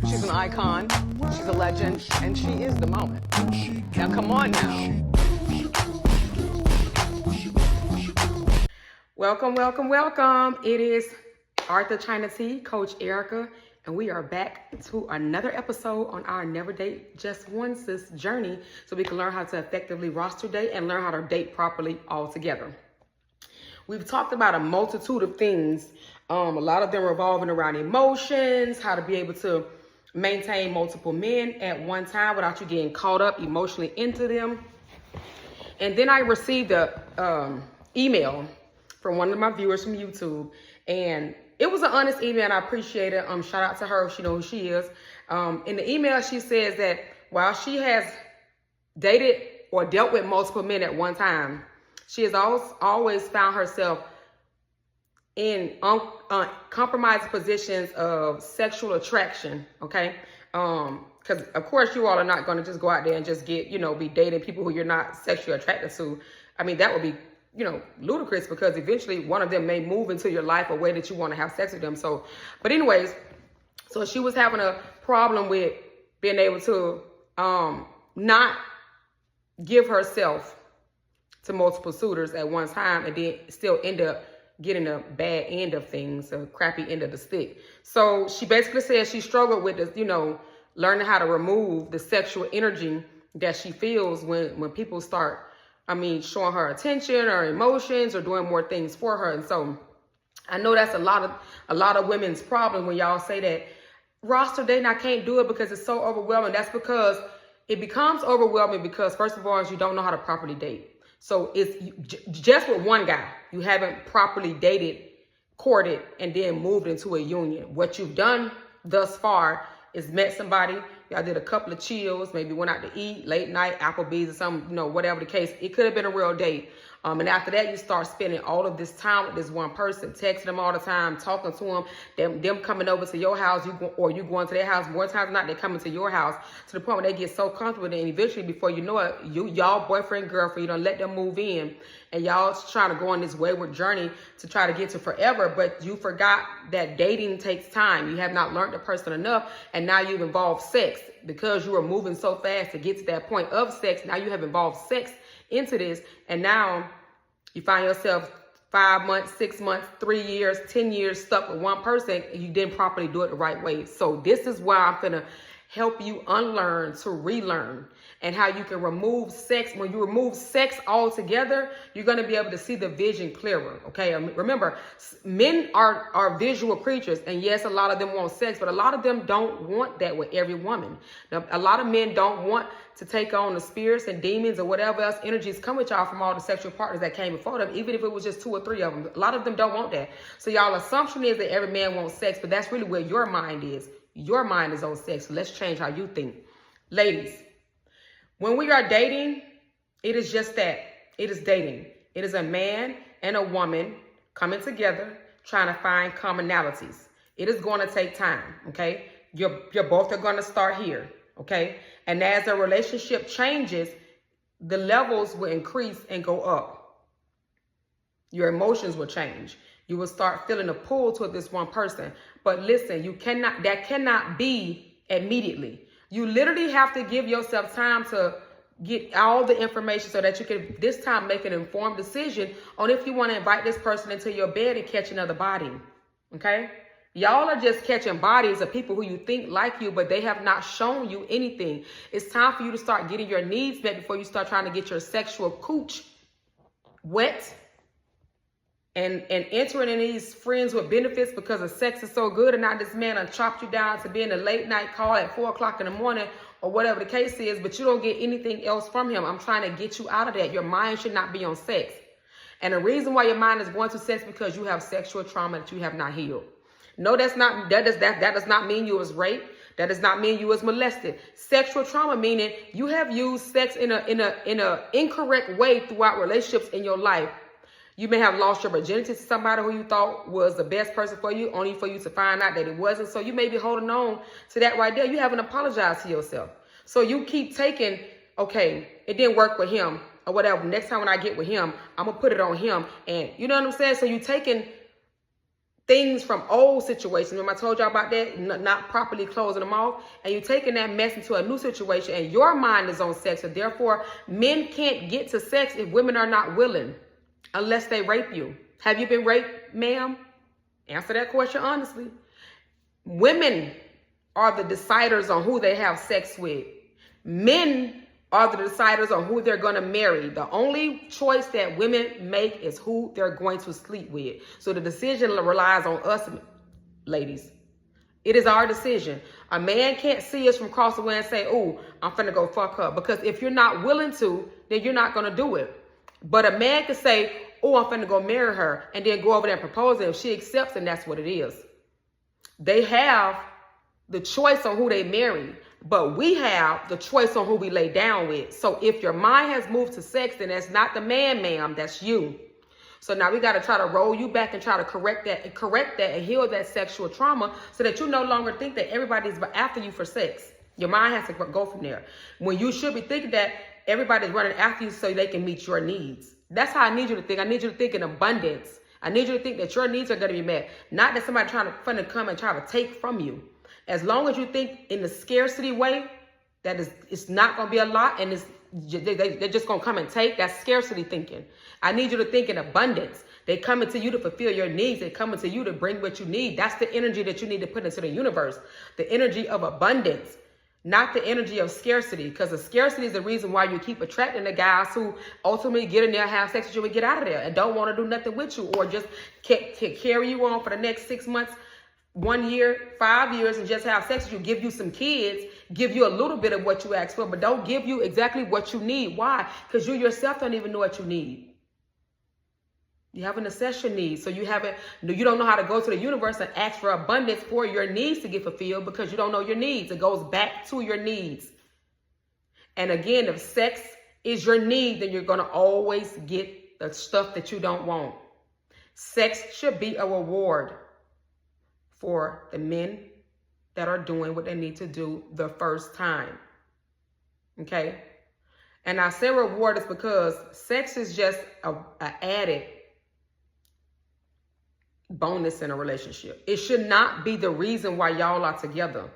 She's an icon, she's a legend, and she is the moment. Now come on now. Welcome, welcome, welcome. It is Arthur China T, Coach Erica, and we are back to another episode on our Never Date Just One Sis journey so we can learn how to effectively roster date and learn how to date properly all together. We've talked about a multitude of things, a lot of them revolving around emotions, how to be able to maintain multiple men at one time without you getting caught up emotionally into them. And then I received a email from one of my viewers from YouTube, and it was an honest email and I appreciate it. Shout out to her if she knows who she is. In the email, she says that while she has dated or dealt with multiple men at one time, she has always found herself in compromised positions of sexual attraction, okay? Because of course you all are not going to just go out there and just get, be dating people who you're not sexually attracted to. I mean, that would be, ludicrous, because eventually one of them may move into your life a way that you want to have sex with them. So, but anyways, so she was having a problem with being able to not give herself to multiple suitors at one time and then still end up getting a bad end of things, a crappy end of the stick. So she basically said she struggled with this, learning how to remove the sexual energy that she feels when people start, showing her attention or emotions or doing more things for her. And so I know that's a lot of women's problem when y'all say that roster dating, I can't do it because it's so overwhelming. That's because it becomes overwhelming because, first of all, you don't know how to properly date. So it's just with one guy, you haven't properly dated, courted, and then moved into a union. What you've done thus far is met somebody, y'all did a couple of chills, maybe went out to eat, late night, Applebee's or something, whatever the case. It could have been a real date. And after that, you start spending all of this time with this one person, texting them all the time, talking to them coming over to your house, you going to their house. More times than not, they're coming to your house to the point where they get so comfortable, and eventually, before you know it, y'all boyfriend, girlfriend, you don't let them move in, and y'all trying to go on this wayward journey to try to get to forever. But you forgot that dating takes time. You have not learned the person enough, and now you've involved sex because you were moving so fast to get to that point of sex. Now you have involved sex into this, and now you find yourself 5 months, 6 months, 3 years, 10 years stuck with one person, and you didn't properly do it the right way. So this is why I'm gonna help you unlearn to relearn, and how you can remove sex. When you remove sex altogether, you're going to be able to see the vision clearer. Okay. Remember, men are visual creatures, and yes, a lot of them want sex, but a lot of them don't want that with every woman. Now, a lot of men don't want to take on the spirits and demons or whatever else energies come with y'all from all the sexual partners that came before them, even if it was just 2 or 3 of them. A lot of them don't want that. So y'all assumption is that every man wants sex, but that's really where your mind is. Your mind is on sex. So let's change how you think. Ladies, when we are dating, it is just that. It is dating. It is a man and a woman coming together, trying to find commonalities. It is going to take time, okay? You're both are going to start here, okay? And as the relationship changes, the levels will increase and go up. Your emotions will change. You will start feeling a pull toward this one person. But listen, that cannot be immediately. You literally have to give yourself time to get all the information so that you can this time make an informed decision on if you want to invite this person into your bed and catch another body. Okay? Y'all are just catching bodies of people who you think like you, but they have not shown you anything. It's time for you to start getting your needs met before you start trying to get your sexual cooch wet and entering in these friends with benefits because the sex is so good, and now this man done chopped you down to being a late night call at 4 o'clock in the morning or whatever the case is, but you don't get anything else from him. I'm trying to get you out of that. Your mind should not be on sex. And the reason why your mind is going to sex because you have sexual trauma that you have not healed. No, that does not mean you was raped. That does not mean you was molested. Sexual trauma meaning you have used sex in a incorrect way throughout relationships in your life. You may have lost your virginity to somebody who you thought was the best person for you, only for you to find out that it wasn't. So you may be holding on to that right there. You haven't apologized to yourself. So you keep taking, okay, it didn't work with him or whatever. Next time when I get with him, I'm going to put it on him. And you know what I'm saying? So you taking things from old situations. Remember I told y'all about that? Not properly closing them off. And you're taking that mess into a new situation and your mind is on sex. So therefore, men can't get to sex if women are not willing unless they rape you. Have you been raped, ma'am? Answer that question honestly. Women are the deciders on who they have sex with. Men are the deciders on who they're going to marry. The only choice that women make is who they're going to sleep with. So the decision relies on us, ladies. It is our decision. A man can't see us from across the way and say, oh, I'm finna go fuck her. Because if you're not willing to, then you're not going to do it. But a man can say, oh, I'm finna go marry her, and then go over there and propose it. If she accepts, and that's what it is. They have the choice on who they marry. But we have the choice on who we lay down with. So if your mind has moved to sex, then that's not the man, ma'am. That's you. So now we got to try to roll you back and try to correct that and heal that sexual trauma so that you no longer think that everybody's after you for sex. Your mind has to go from there. When you should be thinking that everybody's running after you so they can meet your needs. That's how I need you to think. I need you to think in abundance. I need you to think that your needs are going to be met. Not that somebody trying to come and try to take from you. As long as you think in the scarcity way, that is, it's not going to be a lot and they're just going to come and take. That's scarcity thinking. I need you to think in abundance. They coming to you to fulfill your needs. They coming to you to bring what you need. That's the energy that you need to put into the universe. The energy of abundance, not the energy of scarcity. Because the scarcity is the reason why you keep attracting the guys who ultimately get in there, have sex with you, and get out of there and don't want to do nothing with you, or just carry you on for the next 6 months, 1 year, 5 years, and just have sex with you, give you some kids, give you a little bit of what you ask for, but don't give you exactly what you need. Why? Because you yourself don't even know what you need. You haven't assessed your needs. So you don't know how to go to the universe and ask for abundance for your needs to get fulfilled because you don't know your needs. It goes back to your needs. And again, if sex is your need, then you're going to always get the stuff that you don't want. Sex should be a reward for the men that are doing what they need to do the first time. Okay? And I say reward is because sex is just a added bonus in a relationship. It should not be the reason why y'all are together.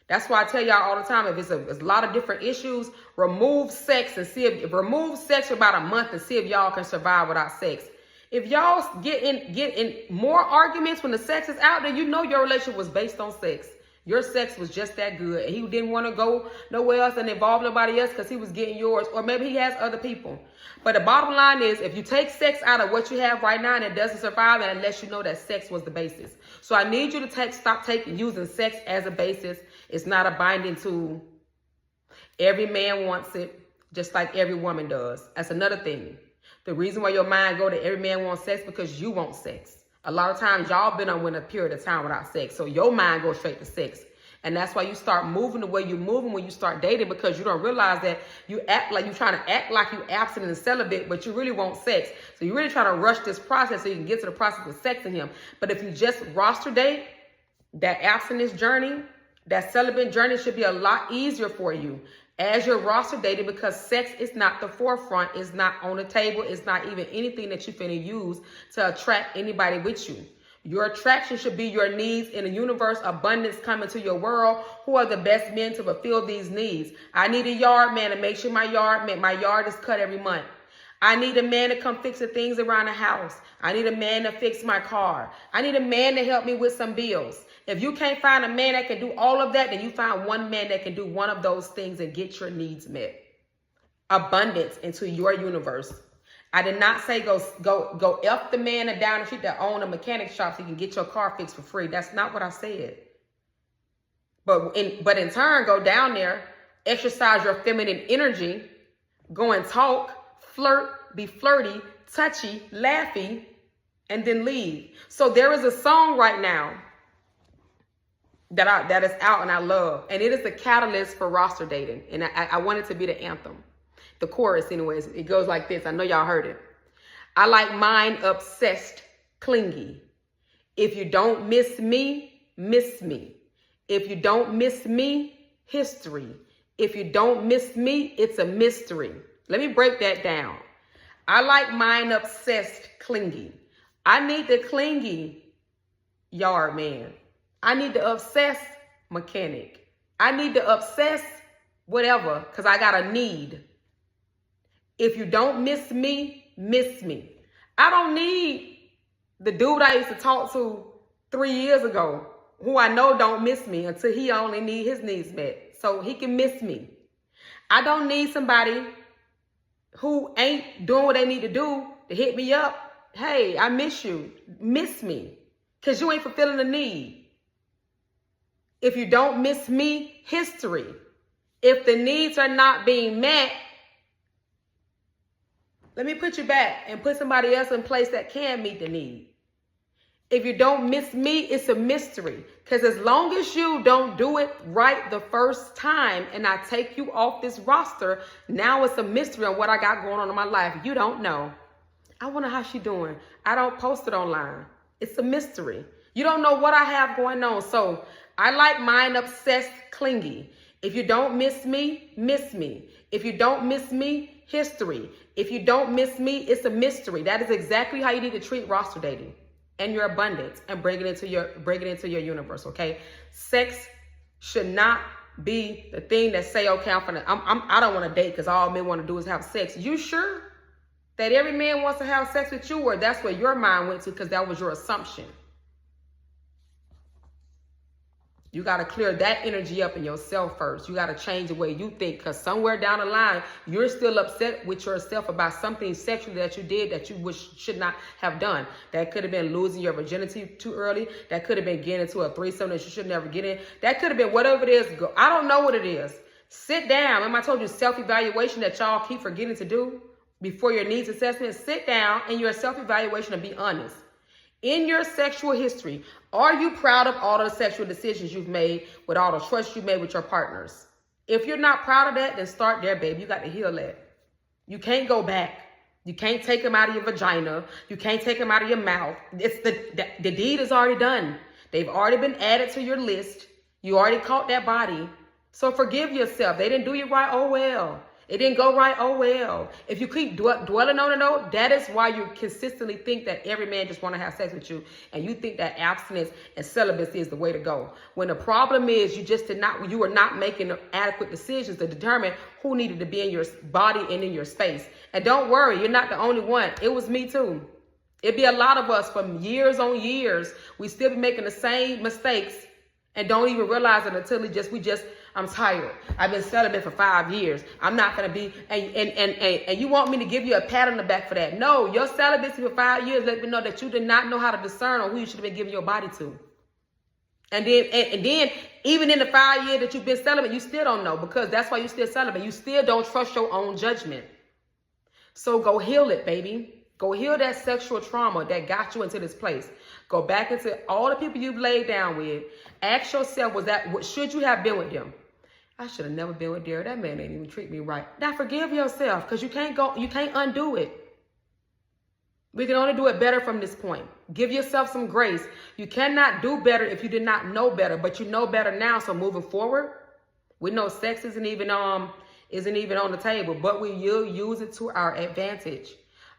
That's why I tell y'all all the time, if it's a lot of different issues, remove sex and see remove sex for about a month and see if y'all can survive without sex. If y'all get in more arguments when the sex is out, then you know your relationship was based on sex. Your sex was just that good. And he didn't want to go nowhere else and involve nobody else because he was getting yours. Or maybe he has other people. But the bottom line is, if you take sex out of what you have right now and it doesn't survive, and unless you know that sex was the basis. So I need you to stop using sex as a basis. It's not a binding tool. Every man wants it, just like every woman does. That's another thing. The reason why your mind go to every man wants sex because you want sex. A lot of times y'all been on a period of time without sex. So your mind goes straight to sex. And that's why you start moving the way you're moving when you start dating, because you don't realize that you act like you're trying to act like you're abstinent and celibate, but you really want sex. So you're really trying to rush this process so you can get to the process of sexing him. But if you just roster date, that abstinence journey, that celibate journey should be a lot easier for you as you're roster dating, because sex is not the forefront. It's not on the table. It's not even anything that you're finna use to attract anybody with you. Your attraction should be your needs in the universe, abundance coming to your world. Who are the best men to fulfill these needs? I need a yard man to make sure my yard is cut every month. I need a man to come fix the things around the house. I need a man to fix my car. I need a man to help me with some bills. If you can't find a man that can do all of that, then you find one man that can do one of those things and get your needs met. Abundance into your universe. I did not say go F the man down the street that own a mechanic shop so you can get your car fixed for free. That's not what I said. But in turn, go down there, exercise your feminine energy, go and talk, flirt, be flirty, touchy, laughy, and then leave. So there is a song right now that is out and I love. And it is the catalyst for roster dating. And I want it to be the anthem. The chorus, anyways, it goes like this. I know y'all heard it. I like mine obsessed, clingy. If you don't miss me, miss me. If you don't miss me, history. If you don't miss me, it's a mystery. Let me break that down. I like mine obsessed, clingy. I need the clingy yard man. I need the obsessed mechanic. I need the obsessed whatever, because I got a need. If you don't miss me, miss me. I don't need the dude I used to talk to 3 years ago, who I know don't miss me until he only need his needs met. So he can miss me. I don't need somebody who ain't doing what they need to do to hit me up. Hey, I miss you. Miss me. Because you ain't fulfilling the need. If you don't miss me, history. If the needs are not being met, let me put you back and put somebody else in place that can meet the need. If you don't miss me, it's a mystery. Because as long as you don't do it right the first time and I take you off this roster, now it's a mystery on what I got going on in my life. You don't know. I wonder how she doing. I don't post it online. It's a mystery. You don't know what I have going on. So I like mine obsessed, clingy. If you don't miss me, miss me. If you don't miss me, history. If you don't miss me, it's a mystery. That is exactly how you need to treat roster dating and your abundance and bring it into your universe. Okay, sex should not be the thing that say, okay, I don't want to date because all men want to do is have sex. You sure that every man wants to have sex with you, or that's where your mind went to because that was your assumption? You got to clear that energy up in yourself first. You got to change the way you think, because somewhere down the line, you're still upset with yourself about something sexually that you did that you should not have done. That could have been losing your virginity too early. That could have been getting into a threesome that you should never get in. That could have been whatever it is. I don't know what it is. Sit down. Remember I told you self-evaluation that y'all keep forgetting to do before your needs assessment? Sit down in your self-evaluation and be honest. In your sexual history, are you proud of all the sexual decisions you've made with all the choices you've made with your partners? If you're not proud of that, then start there, baby. You got to heal that. You can't go back. You can't take them out of your vagina. You can't take them out of your mouth. It's the deed is already done. They've already been added to your list. You already caught that body. So forgive yourself. They didn't do you right. Oh, well. It didn't go right. Oh, well. If you keep dwelling on it, though, that is why you consistently think that every man just want to have sex with you. And you think that abstinence and celibacy is the way to go. When the problem is you were not making adequate decisions to determine who needed to be in your body and in your space. And don't worry, you're not the only one. It was me too. It'd be a lot of us from years on years. We still be making the same mistakes and don't even realize it until I'm tired. I've been celibate for 5 years. I'm not going to be, and you want me to give you a pat on the back for that. No, your celibacy for 5 years let me know that you did not know how to discern on who you should have been giving your body to. And then even in the 5 years that you've been celibate, you still don't know, because that's why you're still celibate. You still don't trust your own judgment. So go heal it, baby. Go heal that sexual trauma that got you into this place. Go back into all the people you've laid down with. Ask yourself, should you have been with them? I should have never been with Derek. That man didn't even treat me right. Now forgive yourself, because you can't undo it. We can only do it better from this point. Give yourself some grace. You cannot do better if you did not know better, but you know better now. So moving forward, we know sex isn't even on the table, but we will use it to our advantage.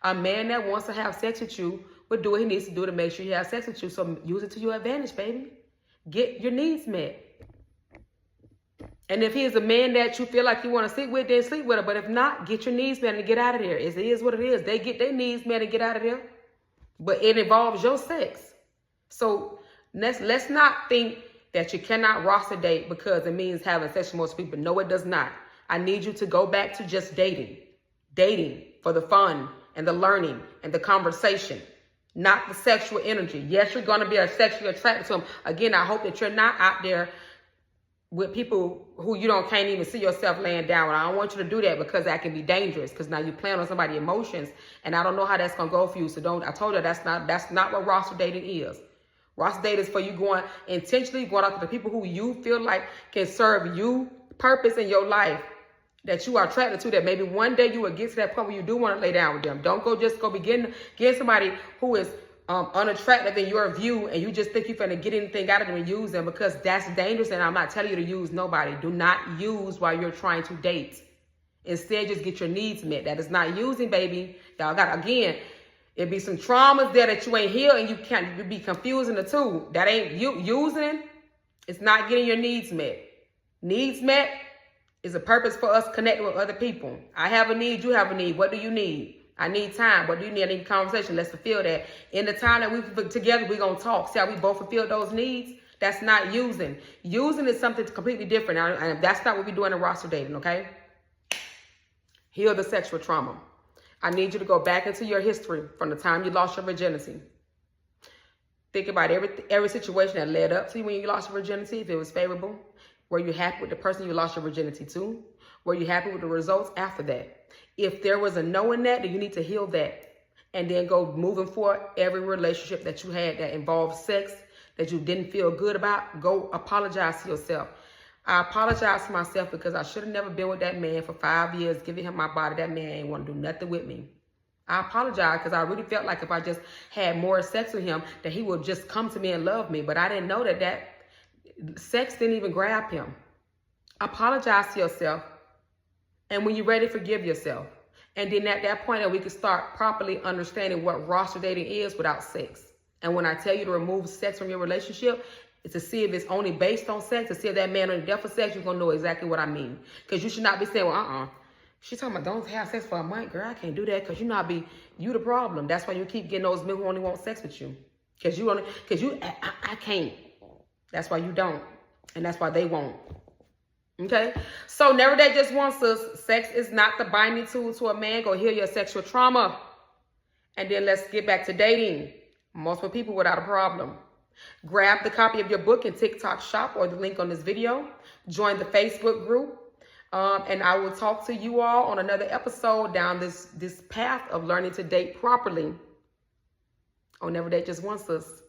A man that wants to have sex with you will do what he needs to do to make sure he has sex with you. So use it to your advantage, baby. Get your needs met. And if he is a man that you feel like you want to sleep with, then sleep with him. But if not, get your needs met and get out of there. It is what it is. They get their needs met and get out of there. But it involves your sex. So let's not think that you cannot roster date because it means having sex with most people. No, it does not. I need you to go back to just dating. Dating for the fun and the learning and the conversation. Not the sexual energy. Yes, you're going to be sexually attracted to them. Again, I hope that you're not out there with people who can't even see yourself laying down. I don't want you to do that, because that can be dangerous, because now you're playing on somebody's emotions, and I don't know how that's going to go for you. So I told you that's not what roster dating is. Roster dating is for you intentionally going after the people who you feel like can serve you purpose in your life, that you are attracted to, that maybe one day you will get to that point where you do want to lay down with them. Don't go begin somebody who is unattractive in your view, and you just think you're going to get anything out of them and use them, because that's dangerous. And I'm not telling you to use nobody. Do not use while you're trying to date. Instead, just get your needs met. That is not using, baby. Y'all got, again, It be some traumas there that you ain't healed, and you can't be confusing the two. That ain't you using. It's not getting your needs met. Needs met is a purpose for us connecting with other people. I have a need, you have a need. What do you need? I need time. What do you need? I need conversation. Let's fulfill that. In the time that we put together, we're going to talk. See how we both fulfill those needs? That's not using. Using is something completely different. And that's not what we do in a roster dating, okay? Heal the sexual trauma. I need you to go back into your history from the time you lost your virginity. Think about every situation that led up to you when you lost your virginity, if it was favorable. Were you happy with the person you lost your virginity to? Were you happy with the results after that? If there was a no in that, then you need to heal that. And then go moving forward, every relationship that you had that involved sex, that you didn't feel good about, go apologize to yourself. I apologize to myself because I should have never been with that man for 5 years, giving him my body. That man ain't want to do nothing with me. I apologize because I really felt like if I just had more sex with him, that he would just come to me and love me. But I didn't know that sex didn't even grab him. Apologize to yourself. And when you're ready, forgive yourself. And then at that point, we can start properly understanding what roster dating is without sex. And when I tell you to remove sex from your relationship, it's to see if it's only based on sex, to see if that man only there for sex, you're going to know exactly what I mean. Because you should not be saying, well, she's talking about don't have sex for a month. Girl, I can't do that because you the problem. That's why you keep getting those men who only want sex with you. I can't. That's why you don't. And that's why they won't. Okay? So never date just once, sis. Sex is not the binding tool to a man. Go heal your sexual trauma. And then let's get back to dating. Multiple people without a problem. Grab the copy of your book in TikTok shop or the link on this video. Join the Facebook group. And I will talk to you all on another episode down this path of learning to date properly. Oh, never date just once, sis.